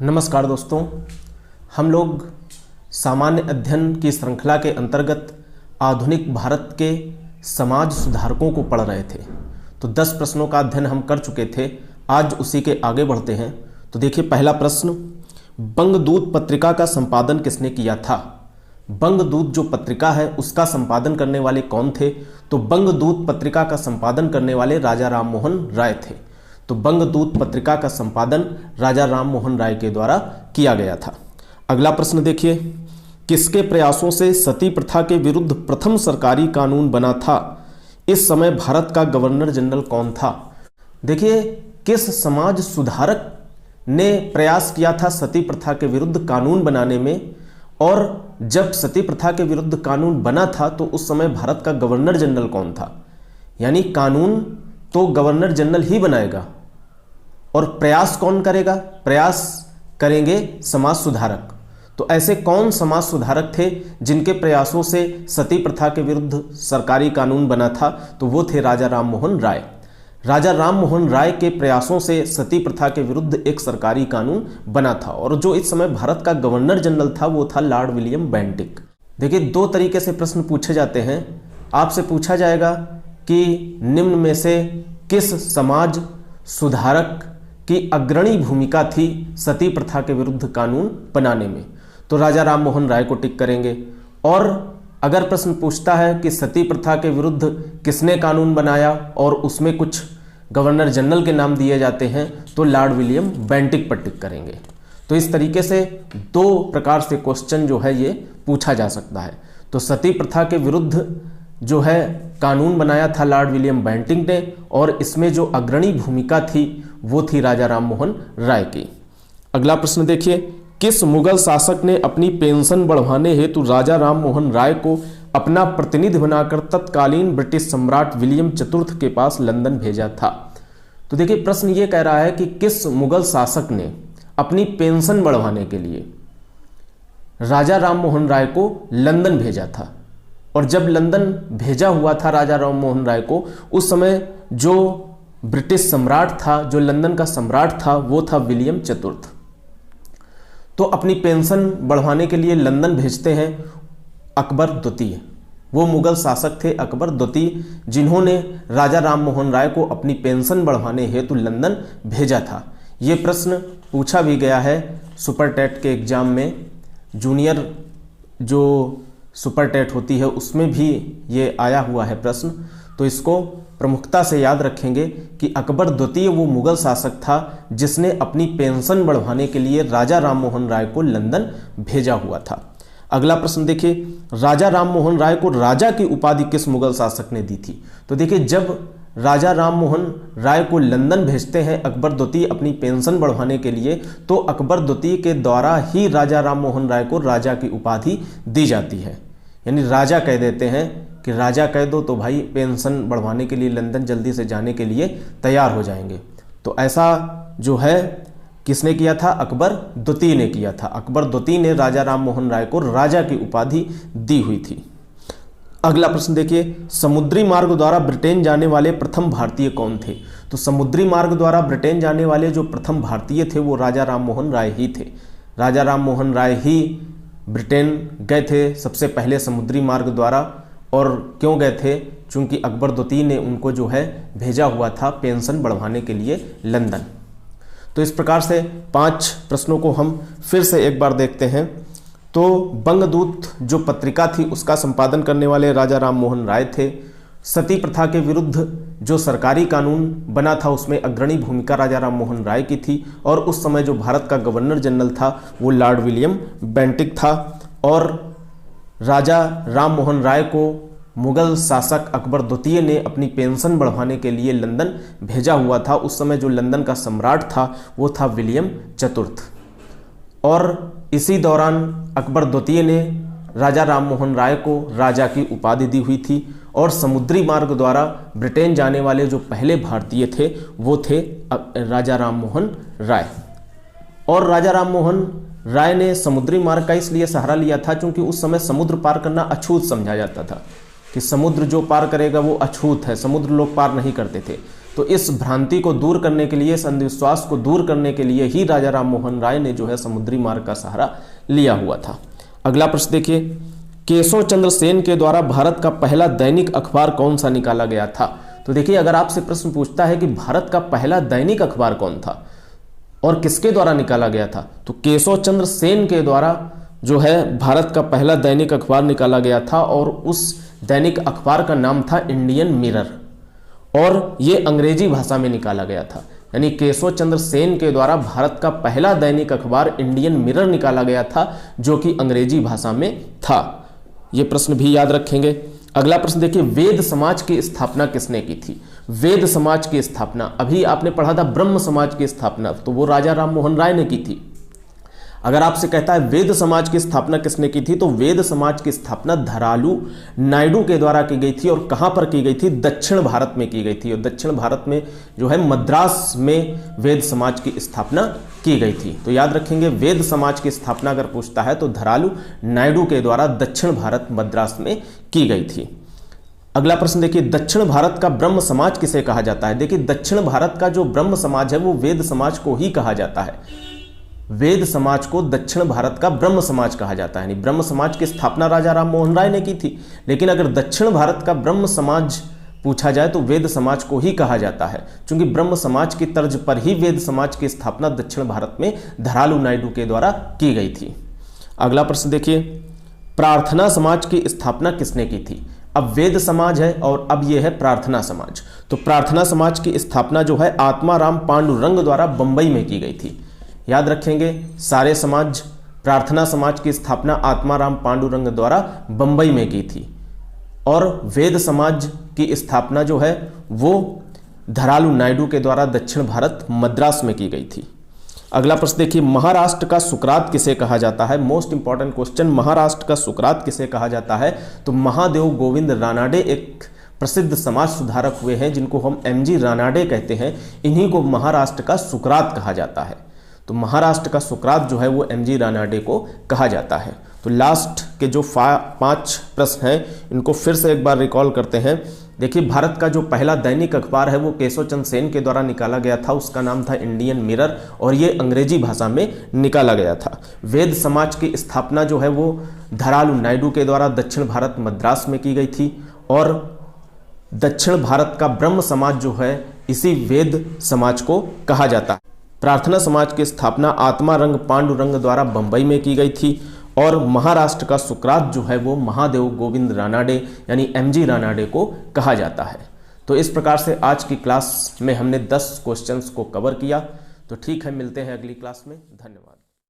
नमस्कार दोस्तों, हम लोग सामान्य अध्ययन की श्रृंखला के अंतर्गत आधुनिक भारत के समाज सुधारकों को पढ़ रहे थे। तो 10 प्रश्नों का अध्ययन हम कर चुके थे। आज उसी के आगे बढ़ते हैं। तो देखिए, पहला प्रश्न, बंगदूत पत्रिका का संपादन किसने किया था? बंगदूत जो पत्रिका है उसका संपादन करने वाले कौन थे? तो बंगदूत पत्रिका का संपादन करने वाले राजा राम मोहन राय थे। तो बंगदूत पत्रिका का संपादन राजा राम मोहन राय के द्वारा किया गया था। अगला प्रश्न देखिए, किसके प्रयासों से सती प्रथा के विरुद्ध प्रथम सरकारी कानून बना था? इस समय भारत का गवर्नर जनरल कौन था? देखिए, किस समाज सुधारक ने प्रयास किया था सती प्रथा के विरुद्ध कानून बनाने में, और जब सती प्रथा के विरुद्ध कानून बना था तो उस समय भारत का गवर्नर जनरल कौन था? यानी कानून तो गवर्नर जनरल ही बनाएगा, और प्रयास कौन करेगा? प्रयास करेंगे समाज सुधारक। तो ऐसे कौन समाज सुधारक थे जिनके प्रयासों से सती प्रथा के विरुद्ध सरकारी कानून बना था? तो वो थे राजा राम मोहन राय। राजा राम मोहन राय के प्रयासों से सती प्रथा के विरुद्ध एक सरकारी कानून बना था, और जो इस समय भारत का गवर्नर जनरल था वो था लॉर्ड विलियम बेंटिक। देखिए, 2 तरीके से प्रश्न पूछे जाते हैं। आपसे पूछा जाएगा कि निम्न में से किस समाज सुधारक की अग्रणी भूमिका थी सती प्रथा के विरुद्ध कानून बनाने में? तो राजा राम मोहन राय को टिक करेंगे। और अगर प्रश्न पूछता है कि सती प्रथा के विरुद्ध किसने कानून बनाया और उसमें कुछ गवर्नर जनरल के नाम दिए जाते हैं, तो लॉर्ड विलियम बेंटिक पर टिक करेंगे। तो इस तरीके से 2 प्रकार से क्वेश्चन जो है ये पूछा जा सकता है। तो सती प्रथा के विरुद्ध जो है कानून बनाया था लॉर्ड विलियम बेंटिक ने, और इसमें जो अग्रणी भूमिका थी वो थी राजा राम मोहन राय की। अगला प्रश्न देखिए, किस मुगल शासक ने अपनी पेंशन बढ़वाने हेतु राजा राम मोहन राय को अपना प्रतिनिधि बनाकर तत्कालीन ब्रिटिश सम्राट विलियम चतुर्थ के पास लंदन भेजा था? तो देखिए, प्रश्न ये कह रहा है कि किस मुगल शासक ने अपनी पेंशन बढ़वाने के लिए राजा राम मोहन राय को लंदन भेजा था। और जब लंदन भेजा हुआ था राजा राम मोहन राय को, उस समय जो ब्रिटिश सम्राट था, जो लंदन का सम्राट था, वो था विलियम चतुर्थ। तो अपनी पेंशन बढ़वाने के लिए लंदन भेजते हैं अकबर द्वितीय। वो मुगल शासक थे अकबर द्वितीय, जिन्होंने राजा राम मोहन राय को अपनी पेंशन बढ़वाने हेतु लंदन भेजा था। ये प्रश्न पूछा भी गया है सुपर टेट के एग्जाम में। जूनियर जो सुपर टेट होती है उसमें भी ये आया हुआ है प्रश्न। तो इसको प्रमुखता से याद रखेंगे कि अकबर द्वितीय वो मुगल शासक था जिसने अपनी पेंशन बढ़वाने के लिए राजा राम मोहन राय को लंदन भेजा हुआ था। अगला प्रश्न देखिए, राजा राम मोहन राय को राजा की उपाधि किस मुगल शासक ने दी थी? तो देखिए, जब राजा राम मोहन राय को लंदन भेजते हैं अकबर द्वितीय अपनी पेंशन बढ़वाने के लिए, तो अकबर द्वितीय के द्वारा ही राजा राम मोहन राय को राजा की उपाधि दी जाती है। यानी राजा कह देते हैं कि राजा कह दो तो भाई पेंशन बढ़वाने के लिए लंदन जल्दी से जाने के लिए तैयार हो जाएंगे। तो ऐसा जो है किसने किया था? अकबर द्वितीय ने किया था। अकबर द्वितीय ने राजा राम मोहन राय को राजा की उपाधि दी हुई थी। अगला प्रश्न देखिए, समुद्री मार्ग द्वारा ब्रिटेन जाने वाले प्रथम भारतीय कौन थे? तो समुद्री मार्ग द्वारा ब्रिटेन जाने वाले जो प्रथम भारतीय थे वो राजा राम मोहन राय ही थे। राजा राम मोहन राय ही ब्रिटेन गए थे सबसे पहले समुद्री मार्ग द्वारा। और क्यों गए थे? चूंकि अकबर द्वितीय ने उनको जो है भेजा हुआ था पेंशन बढ़वाने के लिए लंदन। तो इस प्रकार से 5 प्रश्नों को हम फिर से एक बार देखते हैं। तो बंगदूत जो पत्रिका थी उसका संपादन करने वाले राजा राम मोहन राय थे। सती प्रथा के विरुद्ध जो सरकारी कानून बना था उसमें अग्रणी भूमिका राजा राम मोहन राय की थी, और उस समय जो भारत का गवर्नर जनरल था वो लॉर्ड विलियम बेंटिक था। और राजा राम मोहन राय को मुगल शासक अकबर द्वितीय ने अपनी पेंशन बढ़वाने के लिए लंदन भेजा हुआ था। उस समय जो लंदन का सम्राट था वो था विलियम चतुर्थ। और इसी दौरान अकबर द्वितीय ने राजा राम मोहन राय को राजा की उपाधि दी हुई थी। और समुद्री मार्ग द्वारा ब्रिटेन जाने वाले जो पहले भारतीय थे वो थे राजा राम मोहन राय। और राजा राम मोहन राय ने समुद्री मार्ग का इसलिए सहारा लिया था क्योंकि उस समय समुद्र पार करना अछूत समझा जाता था, कि समुद्र जो पार करेगा वो अछूत है, समुद्र लोग पार नहीं करते थे। तो इस भ्रांति को दूर करने के लिए, इस अंधविश्वास को दूर करने के लिए ही राजा राम मोहन राय ने जो है समुद्री मार्ग का सहारा लिया हुआ था। अगला प्रश्न देखिए, केशव चंद्र सेन के द्वारा भारत का पहला दैनिक अखबार कौन सा निकाला गया था? तो देखिए, अगर आपसे प्रश्न पूछता है कि भारत का पहला दैनिक अखबार कौन था और किसके द्वारा निकाला गया था, तो केशव चंद्र सेन के द्वारा जो है भारत का पहला दैनिक अखबार निकाला गया था और उस दैनिक अखबार का नाम था इंडियन मिरर और ये अंग्रेजी भाषा में निकाला गया था। यानी केशव चंद्र सेन के द्वारा भारत का पहला दैनिक अखबार इंडियन मिरर निकाला गया था जो कि अंग्रेजी भाषा में था। ये प्रश्न भी याद रखेंगे। अगला प्रश्न देखिए, वेद समाज की स्थापना किसने की थी? वेद समाज की स्थापना, अभी आपने पढ़ा था ब्रह्म समाज की स्थापना, तो वो राजा राम मोहन राय ने की थी। अगर आपसे कहता है वेद समाज की स्थापना किसने की थी, तो वेद समाज की स्थापना धरालू नायडू के द्वारा की गई थी। और कहां पर की गई थी? दक्षिण भारत में की गई थी। और दक्षिण भारत में जो है मद्रास में वेद समाज की स्थापना की गई थी। तो याद रखेंगे, वेद समाज की स्थापना अगर पूछता है तो धरालू नायडू के द्वारा दक्षिण भारत मद्रास में की गई थी। अगला प्रश्न देखिए, दक्षिण भारत का ब्रह्म समाज किसे कहा जाता है? देखिए, दक्षिण भारत का जो ब्रह्म समाज है वो वेद समाज को ही कहा जाता है। वेद समाज को दक्षिण भारत का ब्रह्म समाज कहा जाता है। यानी ब्रह्म समाज की स्थापना राजा राम मोहन राय ने की थी, लेकिन अगर दक्षिण भारत का ब्रह्म समाज पूछा जाए तो वेद समाज को ही कहा जाता है, क्योंकि ब्रह्म समाज की तर्ज पर ही वेद समाज की स्थापना दक्षिण भारत में धरालू नायडू के द्वारा की गई थी। अगला प्रश्न देखिए, प्रार्थना समाज की स्थापना किसने की थी? अब वेद समाज है और अब यह है प्रार्थना समाज। तो प्रार्थना समाज की स्थापना जो है आत्माराम पांडुरंग द्वारा बंबई में की गई थी। याद रखेंगे, सारे समाज, प्रार्थना समाज की स्थापना आत्माराम पांडुरंग द्वारा बंबई में की थी और वेद समाज की स्थापना जो है वो धरालू नायडू के द्वारा दक्षिण भारत मद्रास में की गई थी। अगला प्रश्न देखिए, महाराष्ट्र का सुकरात किसे कहा जाता है? मोस्ट इंपॉर्टेंट क्वेश्चन, महाराष्ट्र का सुकरात किसे कहा जाता है? तो महादेव गोविंद रानाडे एक प्रसिद्ध समाज सुधारक हुए हैं जिनको हम MG रानाडे कहते हैं। इन्हीं को महाराष्ट्र का सुकरात कहा जाता है। तो महाराष्ट्र का सुकरात जो है वो MG रानाडे को कहा जाता है। तो लास्ट के जो 5 प्रश्न हैं इनको फिर से एक बार रिकॉल करते हैं। देखिए, भारत का जो पहला दैनिक अखबार है वो केशव चंद्र सेन के द्वारा निकाला गया था, उसका नाम था इंडियन मिरर और ये अंग्रेजी भाषा में निकाला गया था। वेद समाज की स्थापना जो है वो धरालू नायडू के द्वारा दक्षिण भारत मद्रास में की गई थी और दक्षिण भारत का ब्रह्म समाज जो है इसी वेद समाज को कहा जाता है। प्रार्थना समाज की स्थापना आत्मारंग पांडुरंग द्वारा बंबई में की गई थी और महाराष्ट्र का सुकरात जो है वो महादेव गोविंद रानाडे यानी MG रानाडे को कहा जाता है। तो इस प्रकार से आज की क्लास में हमने 10 क्वेश्चंस को कवर किया। तो ठीक है, मिलते हैं अगली क्लास में। धन्यवाद।